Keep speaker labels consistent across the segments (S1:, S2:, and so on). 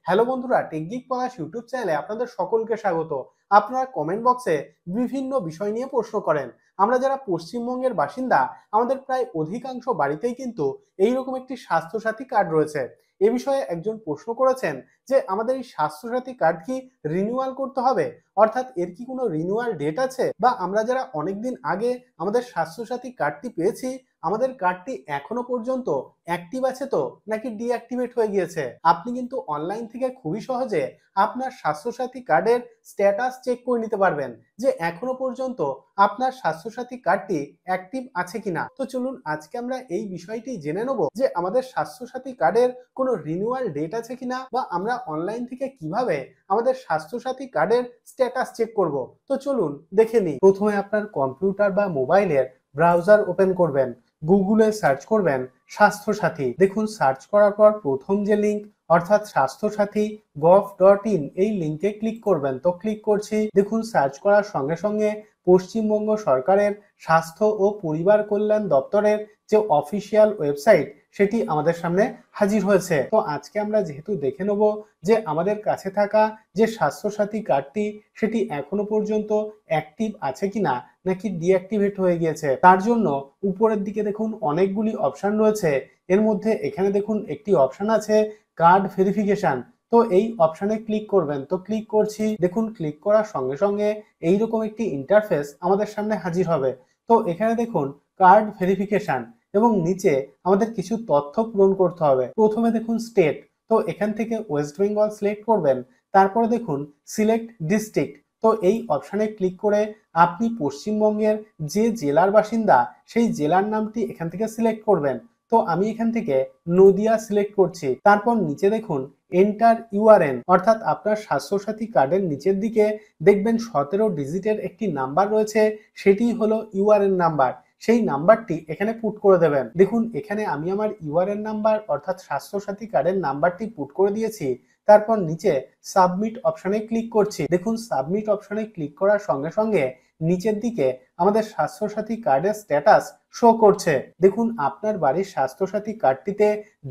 S1: Hello বন্ধুরা, টেকগিক পলাশ YouTube চ্যানেলে আপনাদের সকলকে স্বাগত। আপনারা কমেন্ট বক্সে বিভিন্ন বিষয় নিয়ে প্রশ্ন করেন। আমরা যারা পশ্চিমবঙ্গের বাসিন্দা, আমাদের প্রায় অধিকাংশ বাড়িতেই কিন্তু এইরকম একটি স্বাস্থ্যসাথী কার্ড রয়েছে। এ বিষয়ে একজন প্রশ্ন করেছেন যে আমাদের এই স্বাস্থ্যসাথী কার্ড কি রিনিউয়াল করতে হবে, অর্থাৎ এর কি কোনো রিনিউয়াল ডেট আছে, বা আমরা যারা অনেকদিন আগে আমাদের স্বাস্থ্যসাথী কার্ডটি পেয়েছি আমাদের কার্ডটি এখনো পর্যন্ত অ্যাক্টিভ আছে তো, নাকি ডিঅ্যাক্টিভেট হয়ে গিয়েছে। আপনি কিন্তু অনলাইন থেকে খুবই সহজে আপনার স্বাস্থ্যসাথী কার্ডের স্ট্যাটাস চেক করে নিতে পারবেন যে এখনো পর্যন্ত আপনার স্বাস্থ্যসাথী কার্ডটি অ্যাক্টিভ আছে কিনা। তো চলুন আজকে আমরা এই বিষয়টি জেনে নেব যে আমাদের স্বাস্থ্যসাথী কার্ডের কোনো রিনিউয়াল ডেট আছে কিনা, বা আমরা অনলাইন থেকে কিভাবে আমাদের স্বাস্থ্যসাথী কার্ডের স্ট্যাটাস চেক করব। তো চলুন দেখে নিই। প্রথমে আপনার কম্পিউটার বা মোবাইলের ব্রাউজার ওপেন করবেন, গুগলে সার্চ করবেন স্বাস্থ্যসাথী। দেখুন সার্চ করার পর প্রথম যে লিঙ্ক অর্থাৎ স্বাস্থ্যসাথী gov.in এই লিঙ্কে ক্লিক করবেন। তো ক্লিক করছি। দেখুন সার্চ করার সঙ্গে সঙ্গে পশ্চিমবঙ্গ সরকারের স্বাস্থ্য ও পরিবার কল্যাণ দপ্তরের যে অফিসিয়াল ওয়েবসাইট সেটি আমাদের সামনে হাজির হয়েছে। তো আজকে আমরা যেহেতু দেখে নেব যে আমাদের কাছে থাকা যে স্বাস্থ্যসাথী কার্ডটি সেটি এখনো পর্যন্ত অ্যাক্টিভ আছে কিনা নাকি ডিঅ্যাক্টিভেট হয়ে গিয়েছে, তার জন্য উপরের দিকে দেখুন অনেকগুলি অপশন রয়েছে। এর মধ্যে এখানে দেখুন একটি অপশন আছে কার্ড ভেরিফিকেশন। তো এই অপশনে ক্লিক করবেন। তো ক্লিক করছি। দেখুন ক্লিক করার সঙ্গে সঙ্গে এইরকম একটি ইন্টারফেস আমাদের সামনে হাজির হবে। তো এখানে দেখুন কার্ড ভেরিফিকেশন এবং নিচে আমাদের কিছু তথ্য পূরণ করতে হবে। প্রথমে দেখুন স্টেট, তো এখান থেকে ওয়েস্ট বেঙ্গল সিলেক্ট করবেন। তারপরে দেখুন সিলেক্ট ডিস্ট্রিক্ট, তো এই অপশানে ক্লিক করে আপনি পশ্চিমবঙ্গের যে জেলার বাসিন্দা সেই জেলার নামটি এখান থেকে সিলেক্ট করবেন। তো আমি এখান থেকে নদিয়া সিলেক্ট করছি। তারপর নিচে দেখুন এন্টার ইউআরএন, অর্থাৎ আপনার স্বাস্থ্যসাথী কার্ডের নিচের দিকে দেখবেন 17 ডিজিটের একটি নাম্বার রয়েছে, সেটি হলো ইউআরএন নাম্বার। সেই নাম্বারটি এখানে পুট করে দেবেন। দেখুন এখানে আমি আমার ইউআরএন নাম্বার অর্থাৎ স্বাস্থ্যসাথী কার্ডের নাম্বারটি পুট করে দিয়েছি। তারপর নিচে সাবমিট অপশনে ক্লিক করছি। দেখুন সাবমিট অপশনে ক্লিক করার সঙ্গে সঙ্গে নিচের দিকে আমাদের স্বাস্থ্যসাথী কার্ডের স্ট্যাটাস শো করছে। দেখুন আপনার বাড়ির স্বাস্থ্যসাথী কার্ডটিতে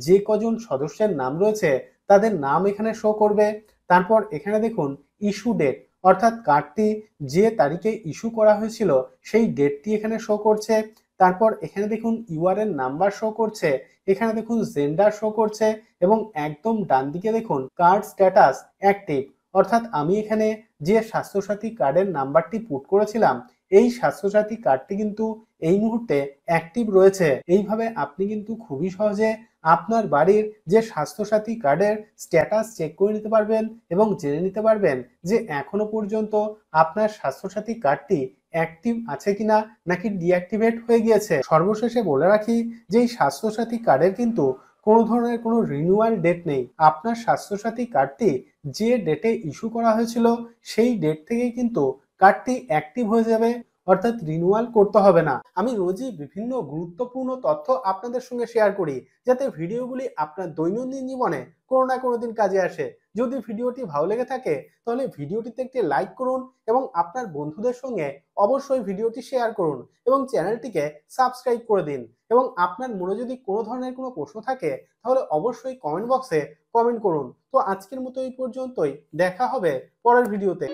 S1: যে কজন সদস্যের নাম রয়েছে তাদের নাম এখানে শো করবে। তারপর এখানে দেখুন ইস্যু ডেট, অর্থাৎ কার্ডটি যে তারিখে ইস্যু করা হয়েছিল সেই ডেটটি এখানে শো করছে। তারপর এখানে দেখুন ইউআরএন নাম্বার শো করছে, এখানে দেখুন জেন্ডার শো করছে এবং একদম ডান দিকে দেখুন কার্ড স্ট্যাটাস অ্যাক্টিভ, অর্থাৎ আমি এখানে যে স্বাস্থ্যসাথী কার্ডের নাম্বারটি পুট করেছিলাম এই স্বাস্থ্যসাথী কার্ডটি কিন্তু এই মুহূর্তে অ্যাক্টিভ রয়েছে। এইভাবে আপনি কিন্তু খুবই সহজে আপনার বাড়ির যে স্বাস্থ্যসাথী কার্ডের স্ট্যাটাস চেক করে নিতে পারবেন এবং জেনে নিতে পারবেন যে এখনো পর্যন্ত আপনার স্বাস্থ্যসাথী কার্ডটি অ্যাক্টিভ আছে কিনা নাকি ডিঅ্যাক্টিভেট হয়ে গিয়েছে। সর্বশেষে বলে রাখি যে এই স্বাস্থ্যসাথী কার্ডের কিন্তু কোনো ধরনের কোনো রিনিউয়াল ডেট নেই। আপনার স্বাস্থ্যসাথী কার্ডটি যে ডেটে ইস্যু করা হয়েছিল সেই ডেট থেকেই কিন্তু কার্ডটি অ্যাক্টিভ হয়ে যাবে, অর্থাৎ রিনিউয়াল করতে হবে না। আমি রোজই বিভিন্ন গুরুত্বপূর্ণ তথ্য আপনাদের সঙ্গে শেয়ার করি যাতে ভিডিওগুলি আপনার দৈনন্দিন জীবনে কোনো না কোনো দিন কাজে আসে। যদি ভিডিওটি ভালো লেগে থাকে তাহলে ভিডিওটিতে একটি লাইক করুন এবং আপনার বন্ধুদের সঙ্গে অবশ্যই ভিডিওটি শেয়ার করুন এবং চ্যানেলটিকে সাবস্ক্রাইব করে দিন। এবং আপনার মনে যদি কোনো ধরনের কোনো প্রশ্ন থাকে তাহলে অবশ্যই কমেন্ট বক্সে কমেন্ট করুন। তো আজকের মতো এই পর্যন্তই, দেখা হবে পরের ভিডিওতে।